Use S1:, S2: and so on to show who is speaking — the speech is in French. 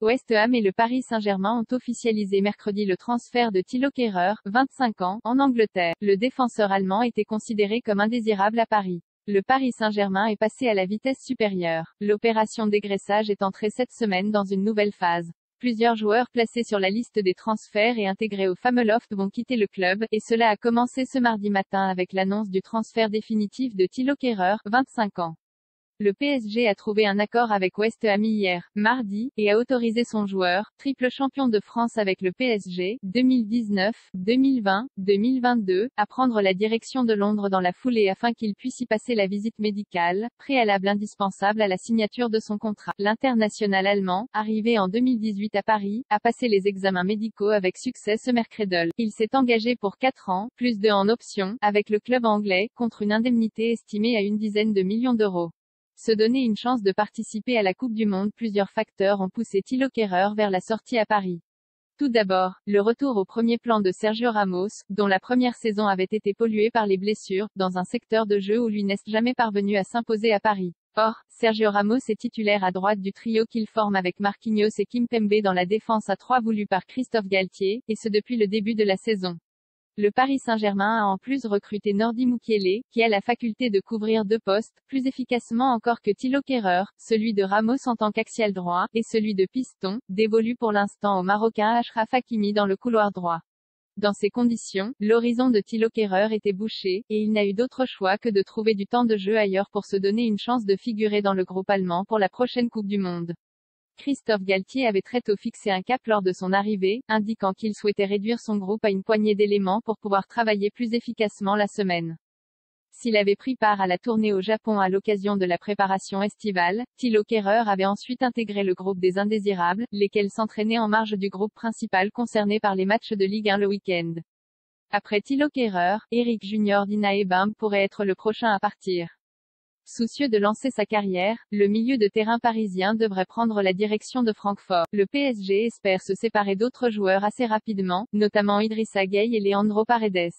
S1: West Ham et le Paris Saint-Germain ont officialisé mercredi le transfert de Thilo Kehrer, 25 ans, en Angleterre. Le défenseur allemand était considéré comme indésirable à Paris. Le Paris Saint-Germain est passé à la vitesse supérieure. L'opération dégraissage est entrée cette semaine dans une nouvelle phase. Plusieurs joueurs placés sur la liste des transferts et intégrés au fameux loft vont quitter le club, et cela a commencé ce mardi matin avec l'annonce du transfert définitif de Thilo Kehrer, 25 ans. Le PSG a trouvé un accord avec West Ham hier, mardi, et a autorisé son joueur, triple champion de France avec le PSG, 2019, 2020, 2022, à prendre la direction de Londres dans la foulée afin qu'il puisse y passer la visite médicale, préalable indispensable à la signature de son contrat. L'international allemand, arrivé en 2018 à Paris, a passé les examens médicaux avec succès ce mercredi. Il s'est engagé pour 4 ans, plus 2 en option, avec le club anglais, contre une indemnité estimée à une dizaine de millions d'euros. Se donner une chance de participer à la Coupe du Monde. Plusieurs facteurs ont poussé Thilo Kehrer vers la sortie à Paris. Tout d'abord, le retour au premier plan de Sergio Ramos, dont la première saison avait été polluée par les blessures, dans un secteur de jeu où lui n'est jamais parvenu à s'imposer à Paris. Or, Sergio Ramos est titulaire à droite du trio qu'il forme avec Marquinhos et Kimpembe dans la défense à 3 voulue par Christophe Galtier, et ce depuis le début de la saison. Le Paris Saint-Germain a en plus recruté Nordi Mukiele, qui a la faculté de couvrir 2 postes, plus efficacement encore que Thilo Kehrer, celui de Ramos en tant qu'axial droit, et celui de piston, dévolu pour l'instant au Marocain Achraf Hakimi dans le couloir droit. Dans ces conditions, l'horizon de Thilo Kehrer était bouché, et il n'a eu d'autre choix que de trouver du temps de jeu ailleurs pour se donner une chance de figurer dans le groupe allemand pour la prochaine Coupe du Monde. Christophe Galtier avait très tôt fixé un cap lors de son arrivée, indiquant qu'il souhaitait réduire son groupe à une poignée d'éléments pour pouvoir travailler plus efficacement la semaine. S'il avait pris part à la tournée au Japon à l'occasion de la préparation estivale, Thilo Kehrer avait ensuite intégré le groupe des indésirables, lesquels s'entraînaient en marge du groupe principal concerné par les matchs de Ligue 1 le week-end. Après Thilo Kehrer, Eric Junior Dinaebam pourrait être le prochain à partir. Soucieux de lancer sa carrière, le milieu de terrain parisien devrait prendre la direction de Francfort. Le PSG espère se séparer d'autres joueurs assez rapidement, notamment Idrissa Gueye et Leandro Paredes.